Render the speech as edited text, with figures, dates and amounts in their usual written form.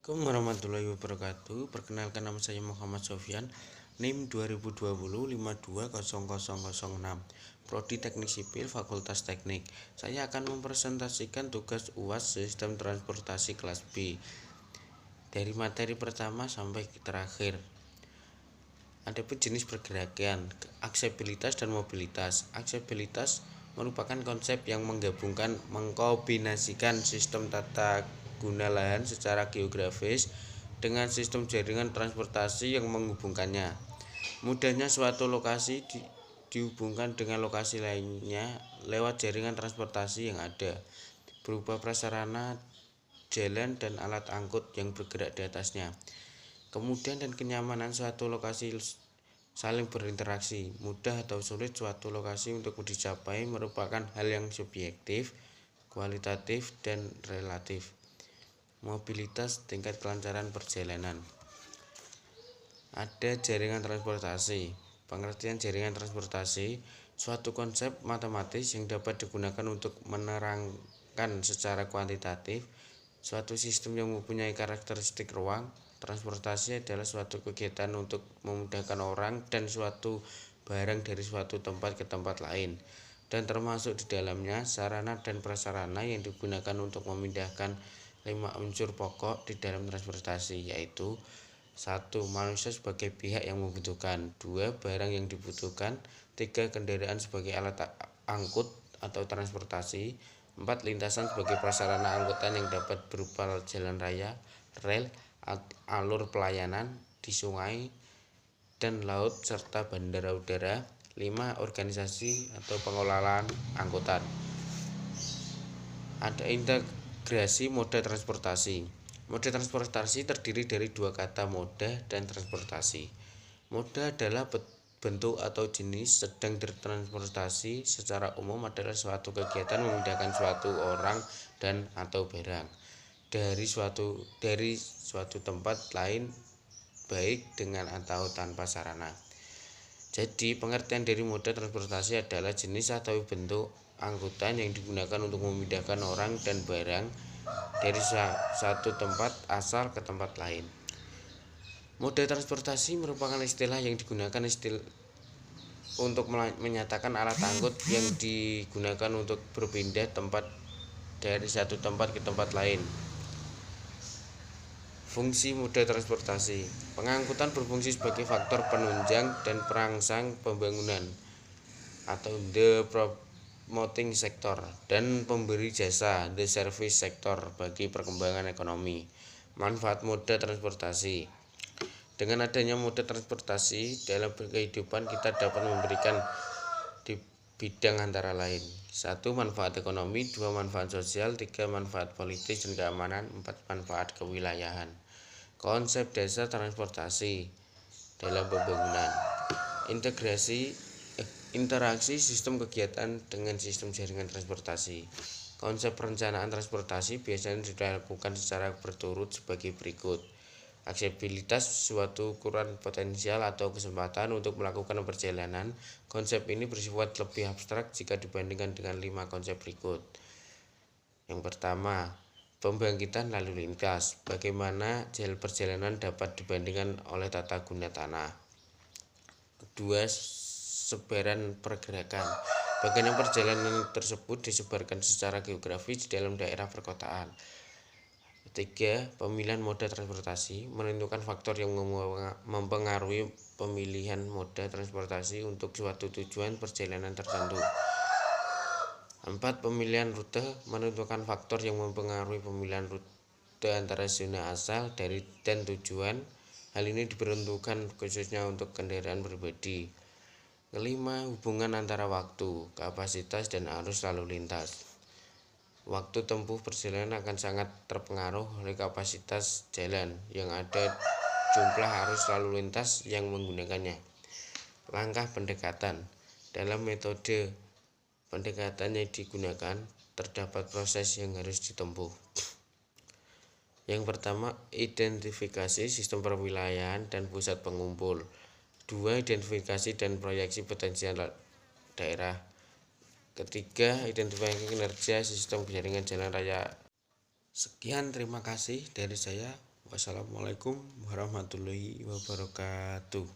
Assalamualaikum warahmatullahi wabarakatuh. Perkenalkan, nama saya Muhammad Sofyan, NIM 2020 520006, Prodi Teknik Sipil Fakultas Teknik. Saya akan mempresentasikan tugas UAS Sistem Transportasi kelas B dari materi pertama sampai terakhir. Adapun jenis pergerakan, aksesibilitas dan mobilitas. Aksesibilitas merupakan konsep yang mengkombinasikan sistem tata guna lahan secara geografis dengan sistem jaringan transportasi yang menghubungkannya. Mudahnya suatu lokasi dihubungkan dengan lokasi lainnya lewat jaringan transportasi yang ada, berupa prasarana, jalan, dan alat angkut yang bergerak di atasnya. Kemudian dan kenyamanan suatu lokasi saling berinteraksi. Mudah atau sulit suatu lokasi untuk dicapai merupakan hal yang subjektif, kualitatif, dan relatif. Mobilitas, tingkat kelancaran perjalanan. Ada jaringan transportasi. Pengertian jaringan transportasi, suatu konsep matematis yang dapat digunakan untuk menerangkan secara kuantitatif suatu sistem yang mempunyai karakteristik ruang. Transportasi adalah suatu kegiatan untuk memudahkan orang dan suatu barang dari suatu tempat ke tempat lain, dan termasuk di dalamnya sarana dan prasarana yang digunakan untuk memindahkan 5 unsur pokok di dalam transportasi, yaitu 1. Manusia sebagai pihak yang membutuhkan. 2. Barang yang dibutuhkan. 3. Kendaraan sebagai alat angkut atau transportasi. 4. Lintasan sebagai prasarana angkutan yang dapat berupa jalan raya, rel, alur pelayanan di sungai dan laut, serta bandara udara. 5. Organisasi atau pengelolaan angkutan. Ada integrasi moda transportasi. Moda transportasi terdiri dari dua kata, moda dan transportasi. Moda adalah bentuk atau jenis, sedang transportasi secara umum adalah suatu kegiatan memindahkan suatu orang dan atau barang dari suatu tempat lain, baik dengan atau tanpa sarana. Jadi pengertian dari moda transportasi adalah jenis atau bentuk angkutan yang digunakan untuk memindahkan orang dan barang dari satu tempat asal ke tempat lain. Moda transportasi merupakan istilah yang digunakan untuk menyatakan alat angkut yang digunakan untuk berpindah tempat dari satu tempat ke tempat lain. Fungsi moda transportasi. Pengangkutan berfungsi sebagai faktor penunjang dan perangsang pembangunan atau the promoting sector, dan pemberi jasa the service sector bagi perkembangan ekonomi. Manfaat moda transportasi. Dengan adanya moda transportasi dalam kehidupan kita dapat memberikan di bidang antara lain: 1. Manfaat ekonomi, 2. Manfaat sosial, 3. Manfaat politis dan keamanan, 4. Manfaat kewilayahan. Konsep dasar transportasi dalam pembangunan. Interaksi sistem kegiatan dengan sistem jaringan transportasi. Konsep perencanaan transportasi biasanya dilakukan secara berturut sebagai berikut. Aksesibilitas, suatu ukuran potensial atau kesempatan untuk melakukan perjalanan. Konsep ini bersifat lebih abstrak jika dibandingkan dengan 5 konsep berikut. Yang pertama, pembangkitan lalu lintas. Bagaimana perjalanan dapat dibandingkan oleh tata guna tanah. 2. Sebaran pergerakan. Bagaimana perjalanan tersebut disebarkan secara geografis di dalam daerah perkotaan. 3. Pemilihan moda transportasi. Menentukan faktor yang mempengaruhi pemilihan moda transportasi untuk suatu tujuan perjalanan tertentu. 4. Pemilihan rute. Menentukan faktor yang mempengaruhi pemilihan rute antara zona asal dan tujuan. Hal ini diperuntukkan khususnya untuk kendaraan pribadi. 5. Hubungan antara waktu, kapasitas, dan arus lalu lintas. Waktu tempuh perjalanan akan sangat terpengaruh oleh kapasitas jalan yang ada, jumlah arus lalu lintas yang menggunakannya. Langkah pendekatan. Dalam metode pendekatan yang digunakan terdapat proses yang harus ditempuh. Yang pertama, identifikasi sistem perwilayahan dan pusat pengumpul. 2. Identifikasi dan proyeksi potensial daerah. Ketiga, identifikasi kinerja sistem jaringan jalan raya. Sekian, terima kasih dari saya, Wassalamualaikum warahmatullahi wabarakatuh.